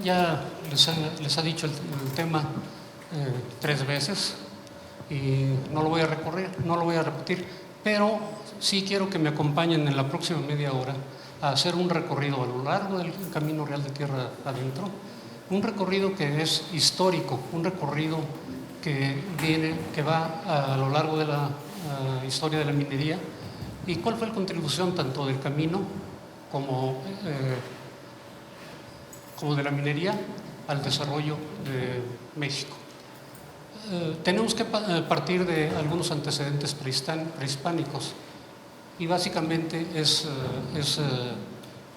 ya les ha dicho el tema 3 veces y no lo voy a recorrer, no lo voy a repetir, pero sí quiero que me acompañen en la próxima media hora a hacer un recorrido a lo largo del Camino Real de Tierra Adentro, un recorrido que es histórico, un recorrido que va a lo largo de la historia de la minería y cuál fue la contribución tanto del camino como de la minería al desarrollo de México. Tenemos que partir de algunos antecedentes prehispánicos y básicamente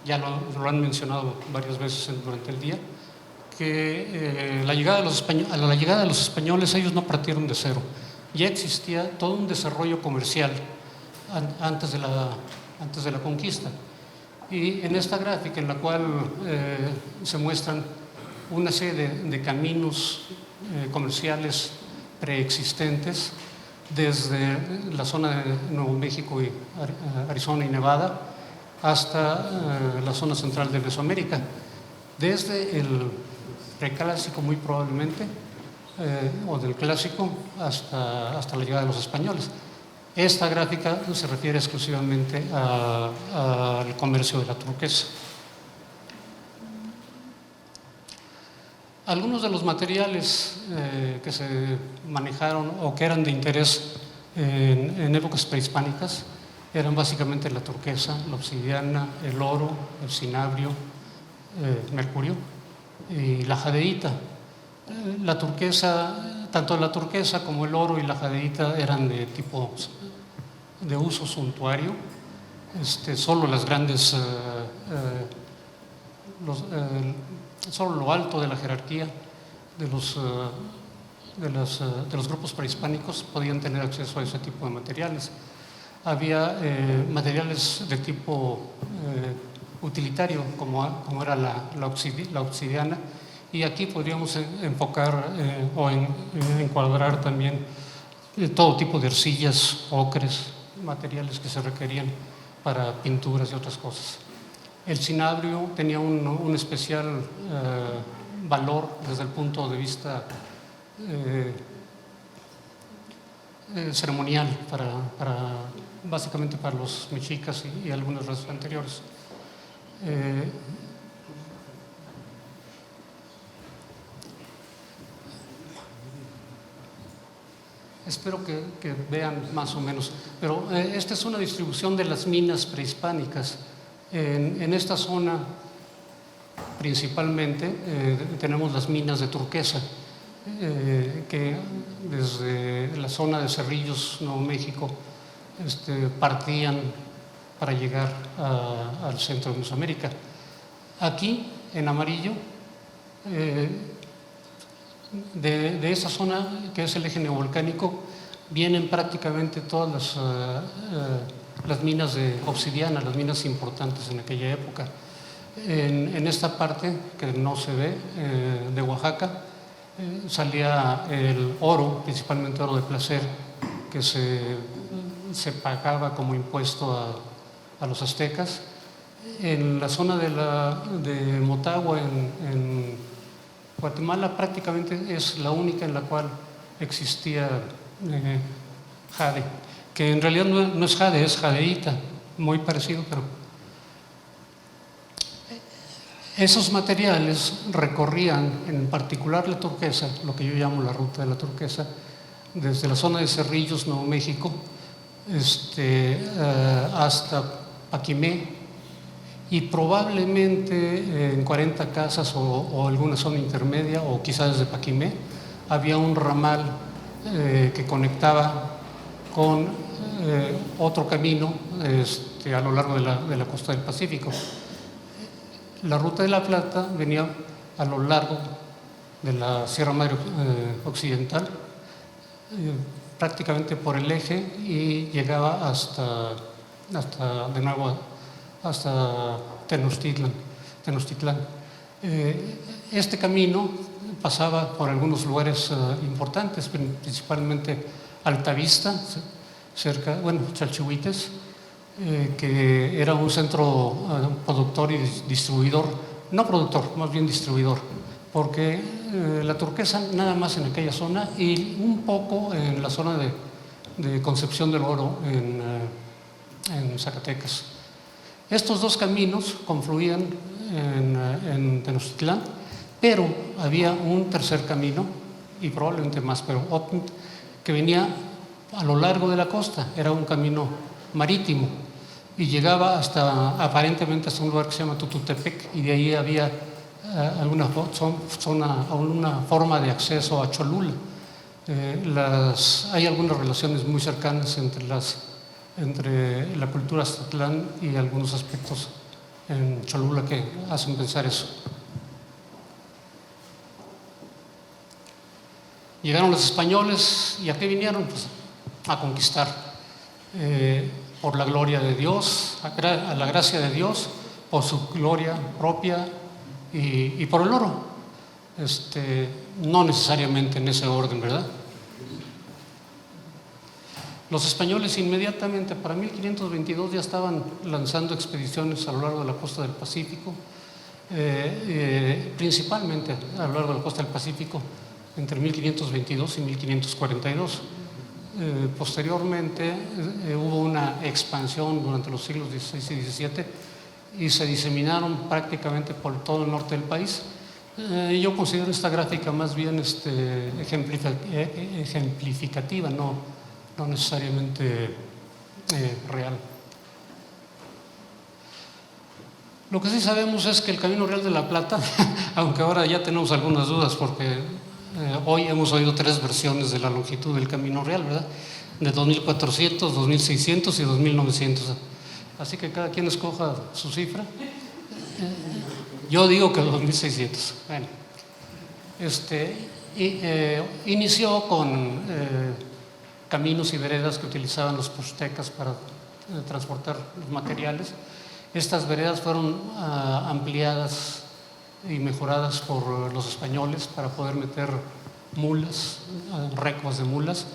ya lo han mencionado varias veces durante el día, que a la llegada de los españoles ellos no partieron de cero, ya existía todo un desarrollo comercial antes de la conquista. Y en esta gráfica en la cual se muestran una serie de caminos comerciales preexistentes desde la zona de Nuevo México y Arizona y Nevada hasta la zona central de Mesoamérica, desde el preclásico muy probablemente o del clásico hasta la llegada de los españoles. Esta gráfica se refiere exclusivamente al comercio de la turquesa. Algunos de los materiales que se manejaron o que eran de interés en épocas prehispánicas eran básicamente la turquesa, la obsidiana, el oro, el cinabrio, el mercurio y la jadeíta. La turquesa, tanto la turquesa como el oro y la jadeíta eran de uso suntuario. Solo las grandes, solo lo alto de la jerarquía de los grupos prehispánicos podían tener acceso a ese tipo de materiales. Había materiales de tipo utilitario, como era la obsidiana, y aquí podríamos enfocar o encuadrar también todo tipo de arcillas, ocres, materiales que se requerían para pinturas y otras cosas. El cinabrio tenía un especial valor desde el punto de vista ceremonial, básicamente para los mexicas y algunas razas anteriores. Espero que vean más o menos, pero esta es una distribución de las minas prehispánicas. En esta zona principalmente tenemos las minas de turquesa, que desde la zona de Cerrillos, Nuevo México, partían para llegar al centro de Mesoamérica. Aquí, en amarillo, de esa zona que es el eje neovolcánico, vienen prácticamente todas las minas de obsidiana, las minas importantes en aquella época. En esta parte, que no se ve, de Oaxaca, salía el oro, principalmente oro de placer, que se pagaba como impuesto a los aztecas. En la zona de Motagua, en Guatemala, prácticamente es la única en la cual existía jade, que en realidad no es jade, es jadeíta, muy parecido, pero esos materiales recorrían, en particular la turquesa, lo que yo llamo la ruta de la turquesa, desde la zona de Cerrillos, Nuevo México, hasta Paquimé, y probablemente en 40 casas o alguna zona intermedia, o quizás desde Paquimé, había un ramal que conectaba con otro camino a lo largo de la costa del Pacífico. La ruta de la plata venía a lo largo de la Sierra Madre Occidental, prácticamente por el eje, y llegaba hasta Tenochtitlán. Este camino pasaba por algunos lugares importantes, principalmente Altavista, Chalchihuites, que era un centro productor y distribuidor, no productor, más bien distribuidor porque la turquesa nada más en aquella zona y un poco en la zona de Concepción del Oro en Zacatecas. Estos dos caminos confluían en Tenochtitlán, pero había un tercer camino, y probablemente más, pero que venía a lo largo de la costa, era un camino marítimo, y llegaba aparentemente hasta un lugar que se llama Tututepec, y de ahí había alguna forma de acceso a Cholula. Hay algunas relaciones muy cercanas entre la cultura aztetlán y algunos aspectos en Cholula que hacen pensar eso. Llegaron los españoles, ¿y a qué vinieron? Pues a conquistar, por la gloria de Dios, a la gracia de Dios, por su gloria propia y por el oro. No necesariamente en ese orden, ¿verdad? Los españoles inmediatamente, para 1522, ya estaban lanzando expediciones a lo largo de la costa del Pacífico, principalmente a lo largo de la costa del Pacífico, entre 1522 y 1542. Posteriormente hubo una expansión durante los siglos XVI y XVII y se diseminaron prácticamente por todo el norte del país. Yo considero esta gráfica más bien ejemplificativa, no necesariamente real. Lo que sí sabemos es que el Camino Real de la Plata, aunque ahora ya tenemos algunas dudas porque hoy hemos oído 3 versiones de la longitud del Camino Real, ¿verdad? De 2400, 2600 y 2900. Así que cada quien escoja su cifra. Yo digo que 2600. Bueno, inició con caminos y veredas que utilizaban los puxtecas para transportar los materiales. Estas veredas fueron ampliadas y mejoradas por los españoles para poder meter mulas, recuas de mulas.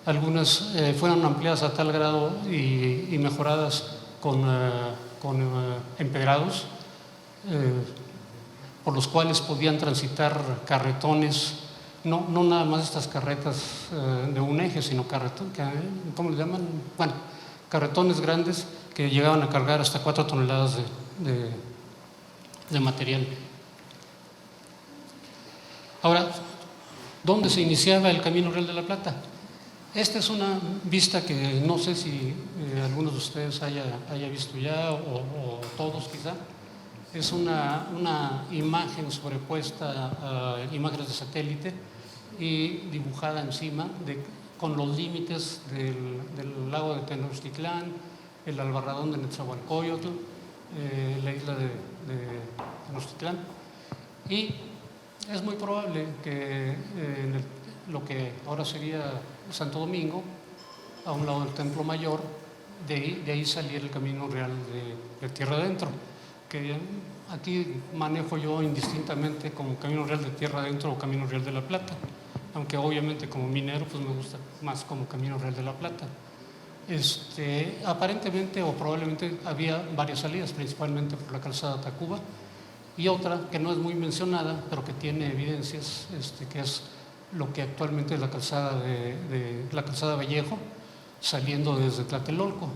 Algunas fueron ampliadas a tal grado y mejoradas con empedrados, por los cuales podían transitar carretones, no nada más estas carretas de un eje, sino ¿cómo le llaman? Bueno, carretones grandes que llegaban a cargar hasta 4 toneladas de material. Ahora, ¿dónde se iniciaba el Camino Real de la Plata? Esta es una vista que no sé si algunos de ustedes haya visto ya o todos quizá. Es una imagen sobrepuesta a imágenes de satélite y dibujada encima con los límites del lago de Tenochtitlán, el albarradón de Netzahualcóyotl, la isla de Tenochtitlán. Y es muy probable que lo que ahora sería Santo Domingo, a un lado del Templo Mayor, de ahí saliera el Camino Real de Tierra Adentro, que aquí manejo yo indistintamente como Camino Real de Tierra Adentro o Camino Real de la Plata, aunque obviamente como minero pues me gusta más como Camino Real de la Plata. Aparentemente o probablemente había varias salidas, principalmente por la calzada Tacuba, y otra que no es muy mencionada, pero que tiene evidencias, que es lo que actualmente es la calzada la calzada Vallejo, saliendo desde Tlatelolco,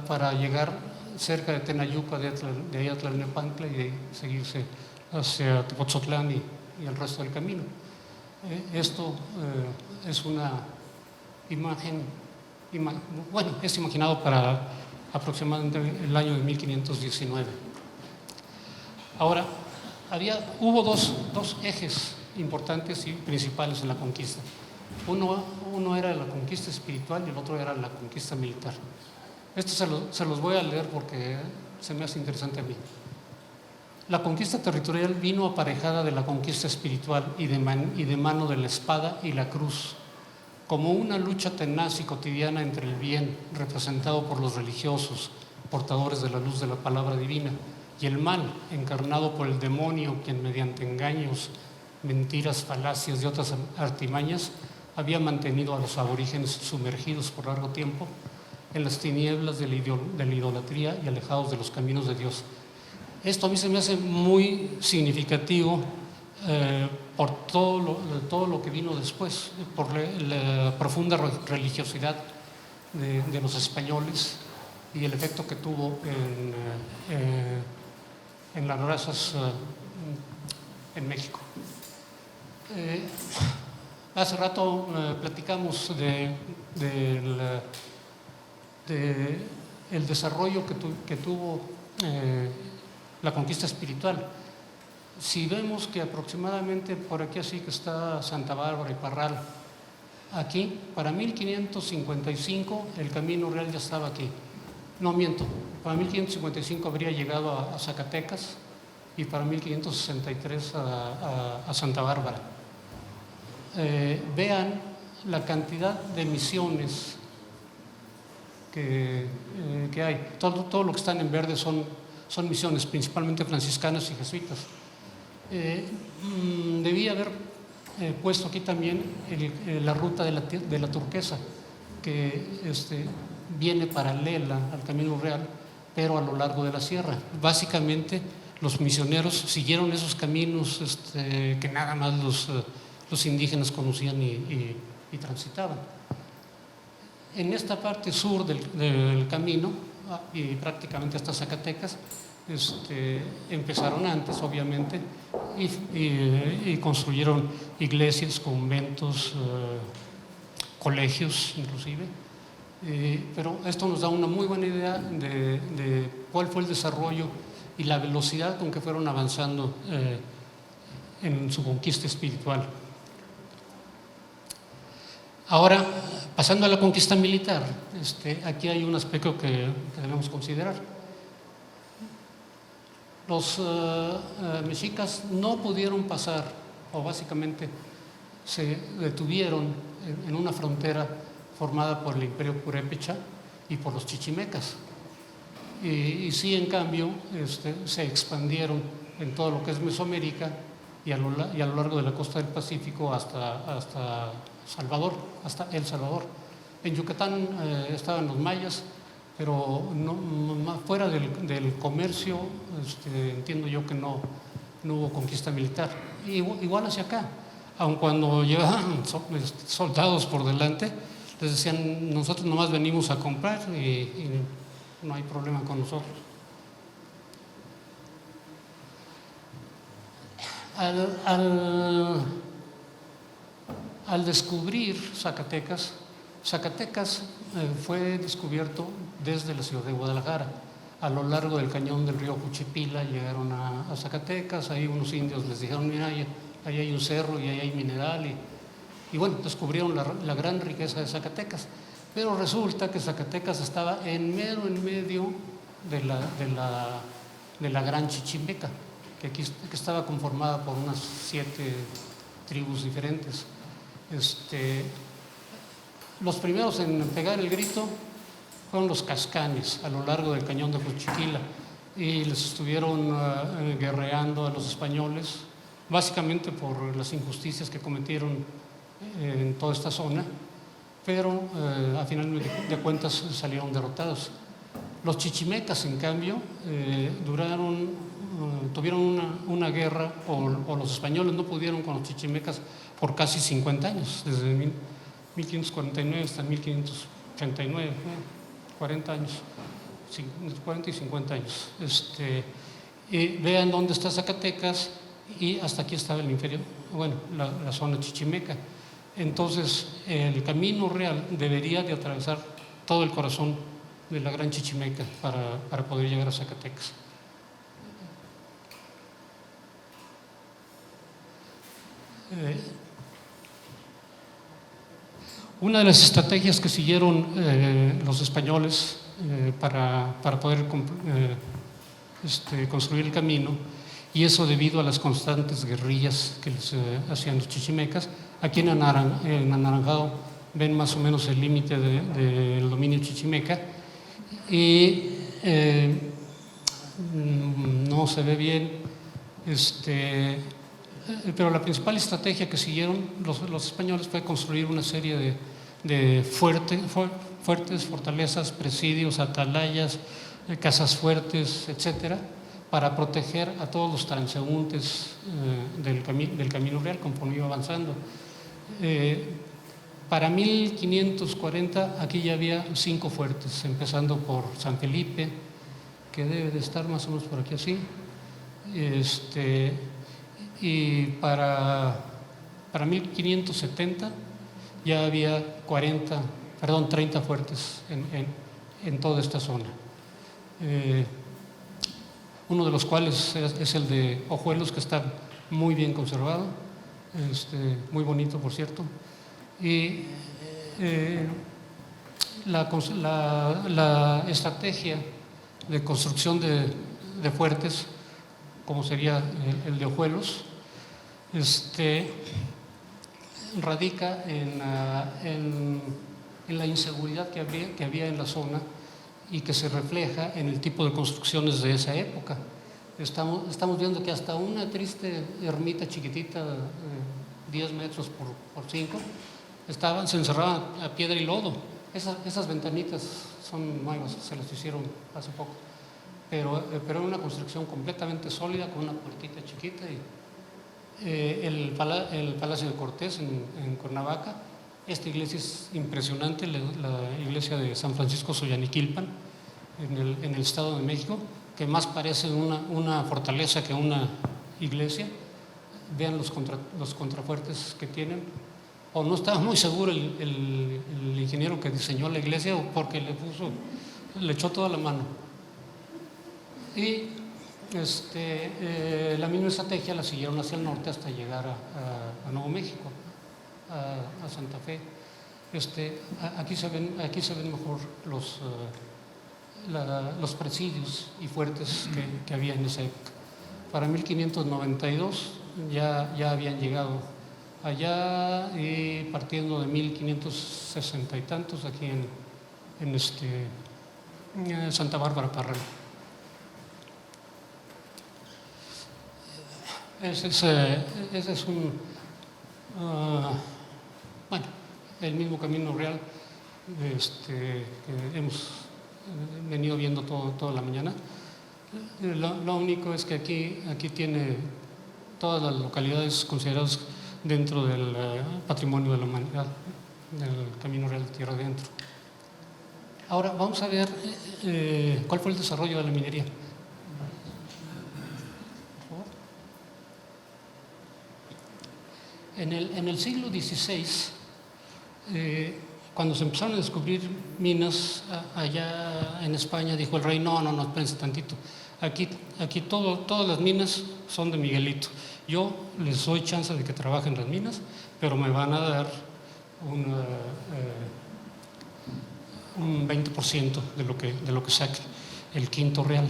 para llegar cerca de Tenayuca, de ahí a Tlalnepantla, y de ahí seguirse hacia Tepotzotlán y el resto del camino. Esto es una imagen, bueno, es imaginado para aproximadamente el año de 1519. Ahora, hubo dos ejes importantes y principales en la conquista. Uno era la conquista espiritual y el otro era la conquista militar. Esto se los voy a leer porque se me hace interesante a mí. La conquista territorial vino aparejada de la conquista espiritual y de mano de la espada y la cruz, como una lucha tenaz y cotidiana entre el bien, representado por los religiosos, portadores de la luz de la palabra divina, y el mal, encarnado por el demonio, quien mediante engaños, mentiras, falacias y otras artimañas había mantenido a los aborígenes sumergidos por largo tiempo en las tinieblas de la idolatría y alejados de los caminos de Dios. Esto a mí se me hace muy significativo por todo lo que vino después, por la profunda religiosidad de los españoles y el efecto que tuvo en las razas en México. Hace rato platicamos el desarrollo que tuvo la conquista espiritual. Si vemos que aproximadamente por aquí así que está Santa Bárbara y Parral, aquí, para 1555 el camino real ya estaba aquí. No miento, para 1555 habría llegado a Zacatecas y para 1563 a Santa Bárbara. Vean la cantidad de misiones que hay. Todo lo que están en verde son misiones, principalmente franciscanas y jesuitas. Debía haber puesto aquí también la ruta de la turquesa, que viene paralela al camino real, pero a lo largo de la sierra. Básicamente los misioneros siguieron esos caminos que nada más los indígenas conocían y transitaban. En esta parte sur del camino, y prácticamente hasta Zacatecas, empezaron antes, obviamente, y construyeron iglesias, conventos, colegios inclusive, pero esto nos da una muy buena idea de cuál fue el desarrollo y la velocidad con que fueron avanzando en su conquista espiritual. Ahora, pasando a la conquista militar, aquí hay un aspecto que debemos considerar. Los mexicas no pudieron pasar, o básicamente se detuvieron en una frontera formada por el Imperio Purépecha y por los chichimecas. Y sí, en cambio, se expandieron en todo lo que es Mesoamérica y a lo largo de la costa del Pacífico hasta Salvador, hasta El Salvador. En Yucatán estaban los mayas, pero fuera del comercio, entiendo yo que no hubo conquista militar. Igual hacia acá, aun cuando llevaban soldados por delante, les decían, nosotros nomás venimos a comprar y no hay problema con nosotros. Al descubrir Zacatecas fue descubierto desde la ciudad de Guadalajara. A lo largo del cañón del río Juchipila llegaron a Zacatecas, ahí unos indios les dijeron, mira, ahí hay un cerro y ahí hay mineral, y bueno, descubrieron la gran riqueza de Zacatecas. Pero resulta que Zacatecas estaba en medio de la gran Chichimeca, que estaba conformada por unas 7 tribus diferentes. Los primeros en pegar el grito fueron los cascanes a lo largo del cañón de Juchipila, y les estuvieron guerreando a los españoles, básicamente por las injusticias que cometieron en toda esta zona, pero a final de cuentas salieron derrotados. Los chichimecas, en cambio, tuvieron una guerra, o los españoles no pudieron con los chichimecas por casi 50 años, desde 1549 hasta 1589, 40 años, 40 y 50 años. Vean dónde está Zacatecas, y hasta aquí estaba el inferior, bueno, la zona chichimeca. Entonces, el camino real debería de atravesar todo el corazón de la gran Chichimeca para poder llegar a Zacatecas. Una de las estrategias que siguieron los españoles para poder construir el camino, y eso debido a las constantes guerrillas que les hacían los chichimecas. Aquí en anaranjado ven más o menos el límite del dominio chichimeca, y no se ve bien, pero la principal estrategia que siguieron los españoles fue construir una serie de fuertes, fortalezas, presidios, atalayas, casas fuertes, etcétera, para proteger a todos los transeúntes del Camino Real conforme iba avanzando. Para 1540 aquí ya había 5 fuertes, empezando por San Felipe, que debe de estar más o menos por aquí así. Y para 1570 ya había 30 fuertes en toda esta zona. Uno de los cuales es el de Ojuelos, que está muy bien conservado, muy bonito, por cierto. Y la estrategia de construcción de fuertes, como sería el de Ojuelos, radica en la inseguridad que había en la zona y que se refleja en el tipo de construcciones de esa época. Estamos viendo que hasta una triste ermita chiquitita, 10 metros por 5, se encerraban a piedra y lodo. Esas ventanitas son nuevas, se las hicieron hace poco, pero era una construcción completamente sólida con una puertita chiquita. Y el Palacio de Cortés en Cuernavaca, esta iglesia es impresionante, la iglesia de San Francisco Soyaniquilpan en el Estado de México, que más parece una fortaleza que una iglesia. Vean los contrafuertes que tienen. O no estaba muy seguro el ingeniero que diseñó la iglesia, o porque le echó toda la mano. Y la misma estrategia la siguieron hacia el norte hasta llegar a Nuevo México, a Santa Fe. Aquí se ven mejor los presidios y fuertes que había en esa época. Para 1592 ya habían llegado allá, y partiendo de 1560 y tantos aquí en Santa Bárbara Parral. Ese es el mismo Camino Real que hemos venido viendo toda la mañana. Lo único es que aquí tiene todas las localidades consideradas dentro del patrimonio de la humanidad, del Camino Real de Tierra Adentro. Ahora vamos a ver cuál fue el desarrollo de la minería. En el siglo XVI, cuando se empezaron a descubrir minas allá en España, dijo el rey: no, espérense tantito, aquí todas las minas son de Miguelito. Yo les doy chance de que trabajen las minas, pero me van a dar un 20% de lo que saque el quinto real.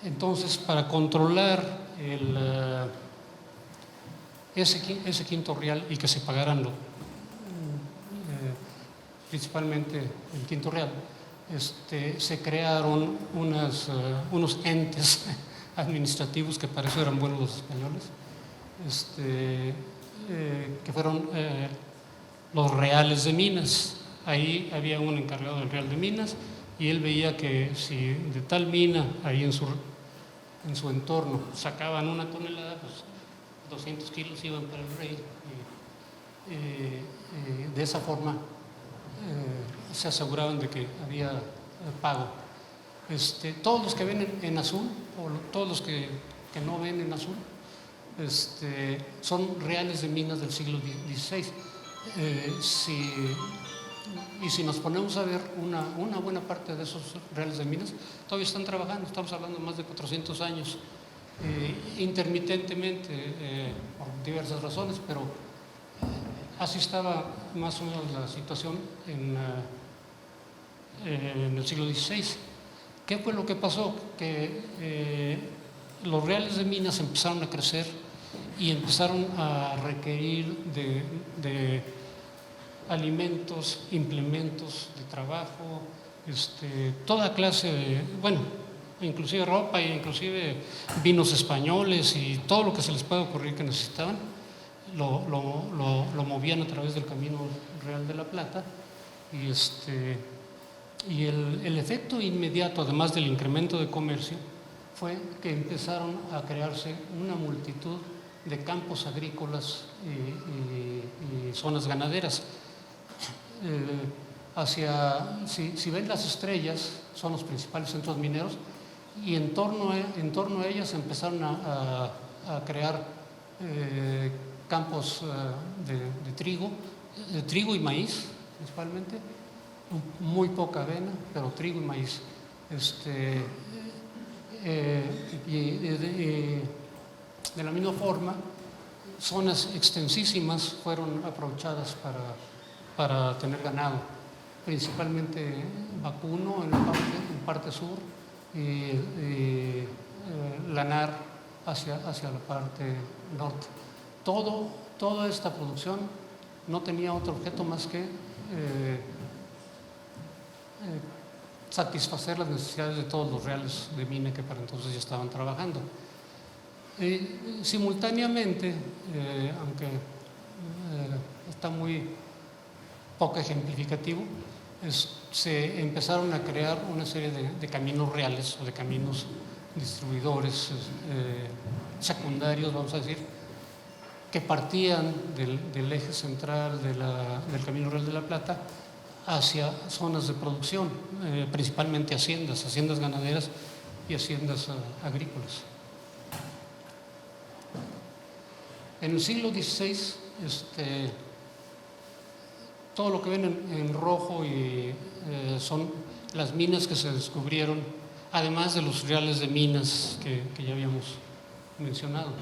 Entonces, para controlar ese quinto real y que se pagaran principalmente el quinto real, se crearon unos entes administrativos que para eso eran buenos los españoles, que fueron los reales de minas. Ahí había un encargado del real de minas, y él veía que si de tal mina ahí en su entorno sacaban 1 tonelada, pues 200 kilos iban para el rey, y de esa forma se aseguraban de que había pago. Todos los que ven en azul, o todos los que no ven en azul, son reales de minas del siglo XVI. Y si nos ponemos a ver, una buena parte de esos reales de minas todavía están trabajando. Estamos hablando de más de 400 años, intermitentemente, por diversas razones, pero así estaba más o menos la situación en el siglo XVI. ¿Qué fue lo que pasó? Que los reales de minas empezaron a crecer y empezaron a requerir de alimentos, implementos de trabajo, toda clase de, inclusive ropa, e inclusive vinos españoles, y todo lo que se les pueda ocurrir que necesitaban, lo movían a través del Camino Real de la Plata. Y el efecto inmediato, además del incremento de comercio, fue que empezaron a crearse una multitud de campos agrícolas y zonas ganaderas. Si ven las estrellas, son los principales centros mineros, y en torno a ellas empezaron a crear campos de trigo y maíz principalmente, muy poca avena, pero trigo y maíz. De la misma forma, zonas extensísimas fueron aprovechadas para tener ganado, principalmente vacuno en parte sur y lanar hacia la parte norte. Toda esta producción no tenía otro objeto más que satisfacer las necesidades de todos los reales de mina que para entonces ya estaban trabajando. Simultáneamente, aunque está muy poco ejemplificativo, se empezaron a crear una serie de caminos reales o de caminos distribuidores secundarios, vamos a decir, que partían del eje central del Camino Real de la Plata hacia zonas de producción, principalmente haciendas ganaderas y haciendas agrícolas. En el siglo XVI, todo lo que ven en rojo son las minas que se descubrieron, además de los reales de minas que ya habíamos mencionado,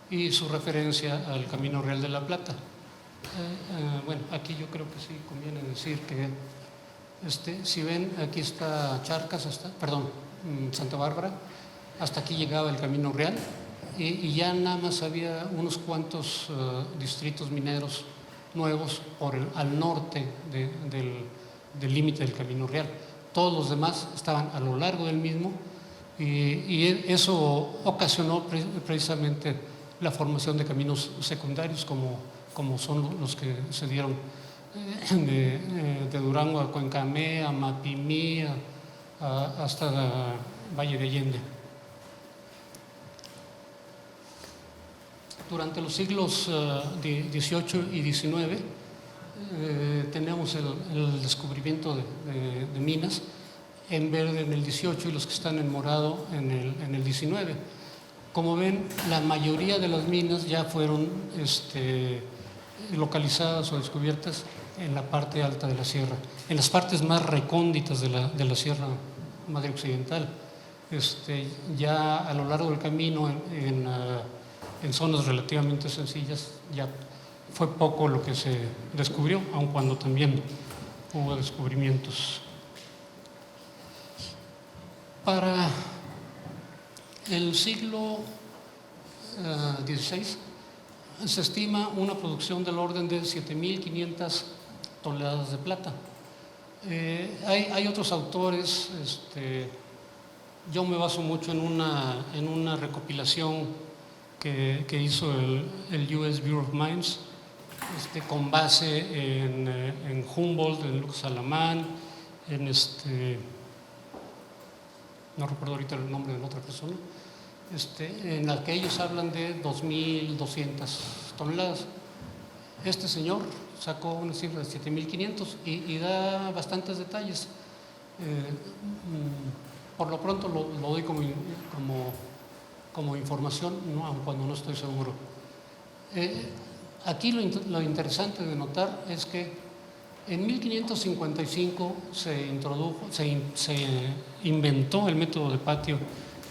y su referencia al Camino Real de la Plata. Bueno, aquí yo creo que sí conviene decir que si ven, aquí está Charcas, Santa Bárbara, hasta aquí llegaba el Camino Real, y ya nada más había unos cuantos distritos mineros nuevos al norte del límite del Camino Real. Todos los demás estaban a lo largo del mismo, y eso ocasionó precisamente la formación de caminos secundarios como son los que se dieron de Durango a Cuencamé, a Mapimí, hasta Valle de Allende. Durante los siglos XVIII y XIX tenemos el descubrimiento de minas en verde en el 18 y los que están en morado en el 19. Como ven, la mayoría de las minas ya fueron localizadas o descubiertas en la parte alta de la sierra, en las partes más recónditas de la Sierra Madre Occidental. Ya a lo largo del camino, en zonas relativamente sencillas, ya fue poco lo que se descubrió, aun cuando también hubo descubrimientos. Para el siglo XVI se estima una producción del orden de 7.500 toneladas de plata. Hay otros autores, yo me baso mucho en una recopilación que hizo el US Bureau of Mines, con base en Humboldt, en Lucas Alamán, no recuerdo ahorita el nombre de la otra persona, en la que ellos hablan de 2.200 toneladas. Este señor sacó una cifra de 7.500 y da bastantes detalles. Por lo pronto lo doy como información, aun cuando no estoy seguro. Aquí lo interesante de notar es que en 1555 se inventó el método de patio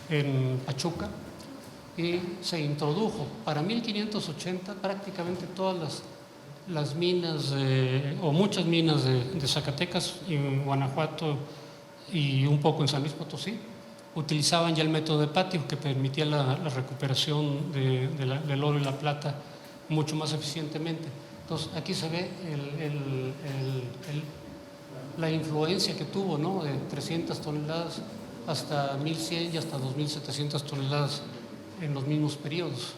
en Pachuca y se introdujo. Para 1580 prácticamente todas las minas o muchas minas de Zacatecas y Guanajuato y un poco en San Luis Potosí utilizaban ya el método de patio, que permitía la recuperación del oro y la plata mucho más eficientemente. Entonces aquí se ve la influencia que tuvo, ¿no? De 300 toneladas hasta 1.100 y hasta 2.700 toneladas en los mismos periodos.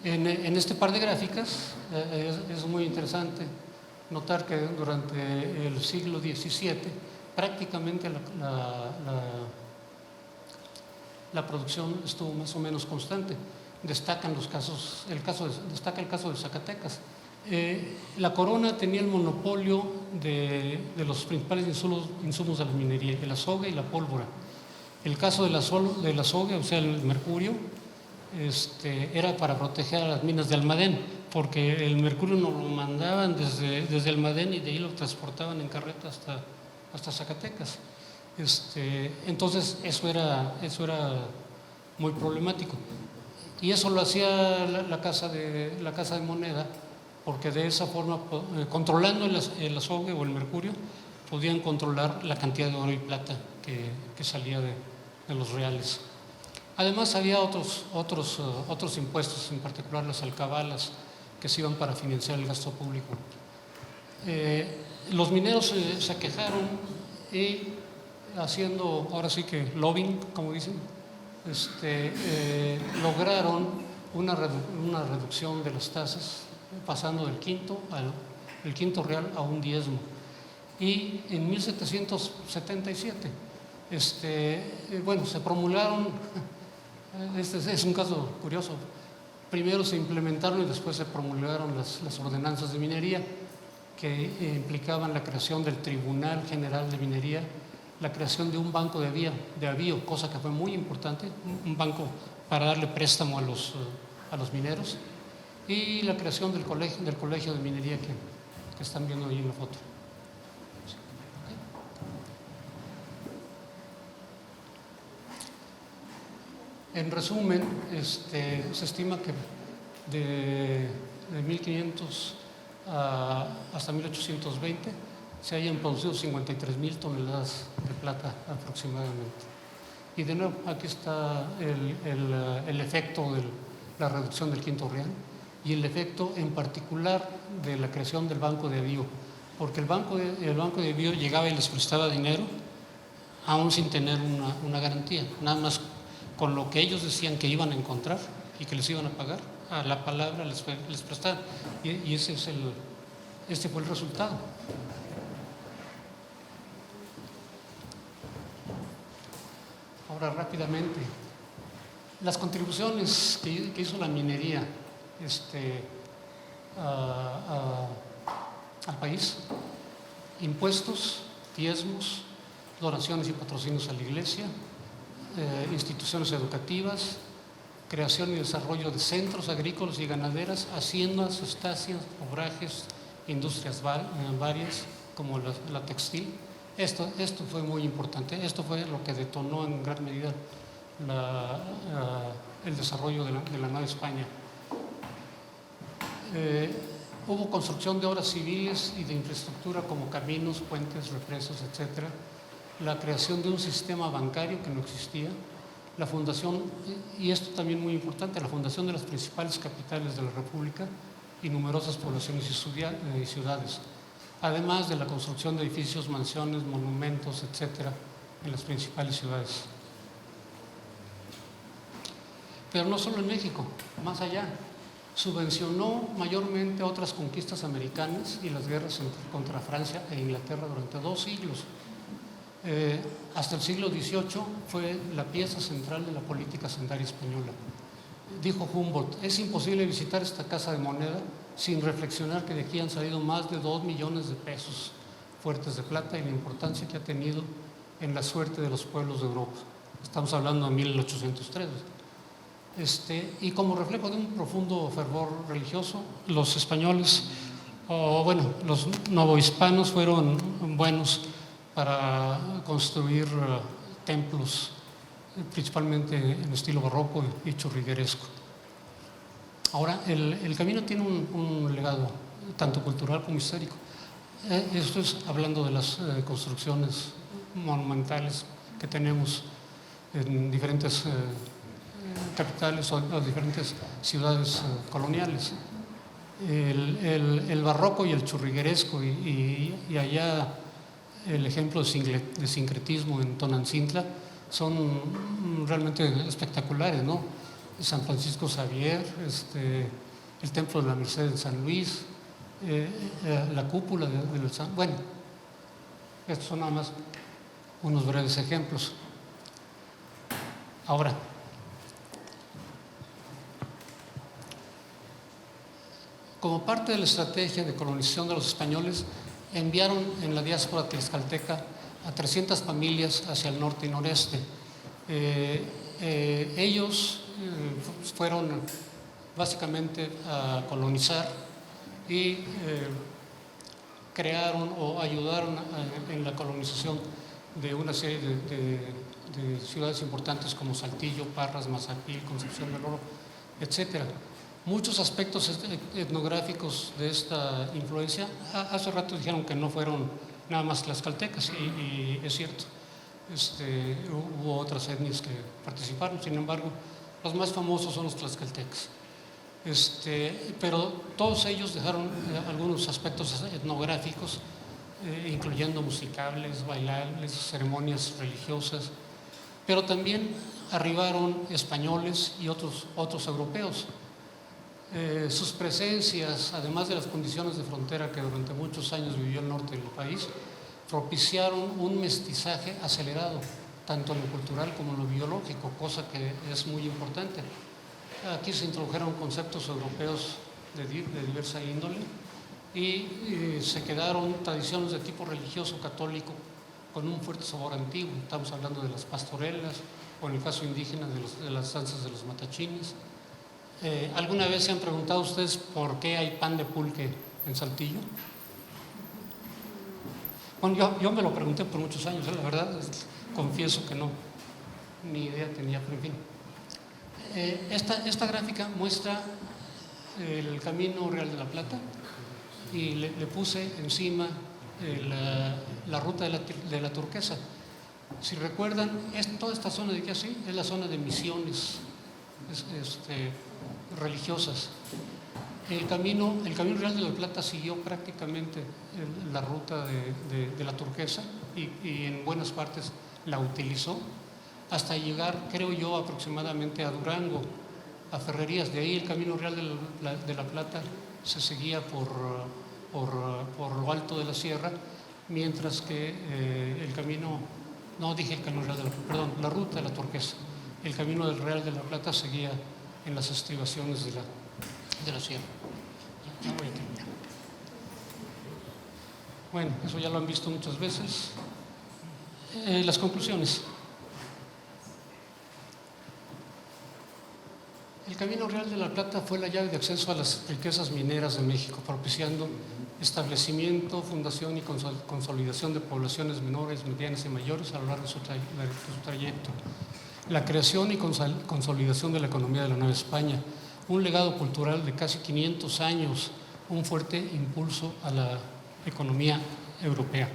En este par de gráficas es muy interesante notar que durante el siglo XVII prácticamente la producción estuvo más o menos constante. Destaca el caso de Zacatecas. La corona tenía el monopolio de los principales insumos de la minería, el azogue y la pólvora. El caso del azogue, o sea, el mercurio, era para proteger a las minas de Almadén, porque el mercurio nos lo mandaban desde Almadén y de ahí lo transportaban en carreta hasta Zacatecas. Entonces eso era muy problemático. Y eso lo hacía la casa de moneda, porque de esa forma, controlando el azogue o el mercurio, podían controlar la cantidad de oro y plata que salía de los reales. Además había otros impuestos, en particular las alcabalas, que se iban para financiar el gasto público. Los mineros se quejaron y haciendo, ahora sí que lobbying, como dicen, lograron una reducción de las tasas, pasando del el quinto real a un diezmo. Y en 1777, se promulgaron, es un caso curioso, primero se implementaron y después se promulgaron las ordenanzas de minería, que implicaban la creación del Tribunal General de Minería, la creación de un banco de avío, cosa que fue muy importante, un banco para darle préstamo a los mineros, y la creación del colegio de minería que están viendo ahí en la foto. En resumen, se estima que de 1500 hasta 1820 se hayan producido 53,000 toneladas de plata aproximadamente. Y de nuevo, aquí está el efecto de la reducción del quinto real y el efecto en particular de la creación del banco de avío, porque el banco de avío llegaba y les prestaba dinero aún sin tener una garantía, nada más con lo que ellos decían que iban a encontrar y que les iban a pagar, a la palabra les prestaban, y este fue el resultado. Ahora rápidamente, las contribuciones que hizo la minería al país: impuestos, diezmos, donaciones y patrocinios a la iglesia, instituciones educativas, creación y desarrollo de centros agrícolas y ganaderas, haciendas, estancias, obrajes, industrias varias como la textil. Esto fue muy importante, esto fue lo que detonó en gran medida el desarrollo de la Nueva España. Hubo construcción de obras civiles y de infraestructura como caminos, puentes, represas, etc. La creación de un sistema bancario que no existía, la fundación, y esto también muy importante, la fundación de las principales capitales de la República y numerosas poblaciones y ciudades, además de la construcción de edificios, mansiones, monumentos, etc., en las principales ciudades. Pero no solo en México, más allá. Subvencionó mayormente otras conquistas americanas y las guerras contra Francia e Inglaterra durante 2 siglos. Hasta el siglo XVIII fue la pieza central de la política hacendaria española. Dijo Humboldt: es imposible visitar esta casa de moneda sin reflexionar que de aquí han salido más de 2 millones de pesos fuertes de plata y la importancia que ha tenido en la suerte de los pueblos de Europa. Estamos hablando de 1803. Y como reflejo de un profundo fervor religioso, los españoles, los novohispanos fueron buenos para construir templos, principalmente en estilo barroco y churrigueresco. Ahora, el camino tiene un legado tanto cultural como histórico. Esto es hablando de las construcciones monumentales que tenemos en diferentes capitales o diferentes ciudades coloniales. El barroco y el churrigueresco y allá el ejemplo de sincretismo en Tonancintla son realmente espectaculares, ¿no? San Francisco Xavier, el templo de la Merced en San Luis, la cúpula del San. Bueno, estos son nada más unos breves ejemplos. Ahora, como parte de la estrategia de colonización de los españoles, enviaron en la diáspora tlaxcalteca a 300 familias hacia el norte y noreste. Ellos fueron básicamente a colonizar y crearon o ayudaron en la colonización de una serie de ciudades importantes como Saltillo, Parras, Mazapil, Concepción del Oro, etc. Muchos aspectos etnográficos de esta influencia, hace rato dijeron que no fueron nada más tlaxcaltecas, y es cierto, hubo otras etnias que participaron, sin embargo, los más famosos son los tlaxcaltecas. Pero todos ellos dejaron algunos aspectos etnográficos, incluyendo musicables, bailables, ceremonias religiosas, pero también arribaron españoles y otros europeos. Sus presencias, además de las condiciones de frontera que durante muchos años vivió el norte del país, propiciaron un mestizaje acelerado, tanto en lo cultural como en lo biológico, cosa que es muy importante. Aquí se introdujeron conceptos europeos de diversa índole y se quedaron tradiciones de tipo religioso católico con un fuerte sabor antiguo. Estamos hablando de las pastorelas, o en el caso indígena de las danzas de los matachines. ¿Alguna vez se han preguntado ustedes por qué hay pan de pulque en Saltillo? Bueno, yo me lo pregunté por muchos años, la verdad, confieso que no, ni idea tenía, pero en fin. Esta gráfica muestra el Camino Real de la Plata y le puse encima la ruta de la Turquesa. Si recuerdan, toda esta zona de aquí así es la zona de misiones religiosas. El camino Real de la Plata siguió prácticamente la ruta de la Turquesa y en buenas partes la utilizó hasta llegar, creo yo, aproximadamente a Durango, a Ferrerías. De ahí el Camino Real de la Plata se seguía por lo alto de la sierra, mientras que la ruta de la Turquesa, el Camino del Real de la Plata seguía en las estribaciones de la sierra. Ya voy a terminar. Bueno, eso ya lo han visto muchas veces. Las conclusiones. El Camino Real de la Plata fue la llave de acceso a las riquezas mineras de México, propiciando establecimiento, fundación y consolidación de poblaciones menores, medianas y mayores a lo largo de su trayecto. La creación y consolidación de la economía de la Nueva España, un legado cultural de casi 500 años, un fuerte impulso a la economía europea.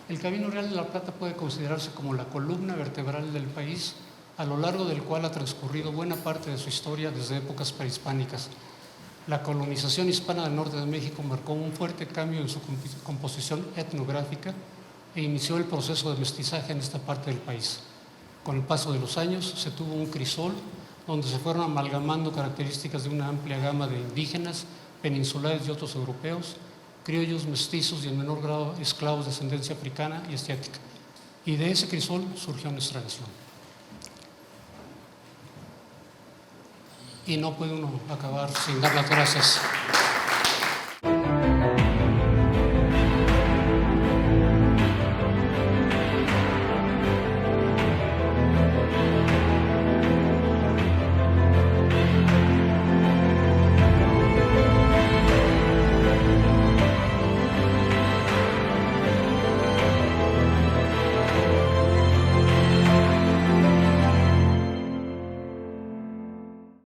El Camino Real de la Plata puede considerarse como la columna vertebral del país, a lo largo del cual ha transcurrido buena parte de su historia desde épocas prehispánicas. La colonización hispana del norte de México marcó un fuerte cambio en su composición etnográfica e inició el proceso de mestizaje en esta parte del país. Con el paso de los años se tuvo un crisol donde se fueron amalgamando características de una amplia gama de indígenas, peninsulares y otros europeos, criollos, mestizos y en menor grado esclavos de ascendencia africana y asiática. Y de ese crisol surgió nuestra nación. Y no puede uno acabar sin dar las gracias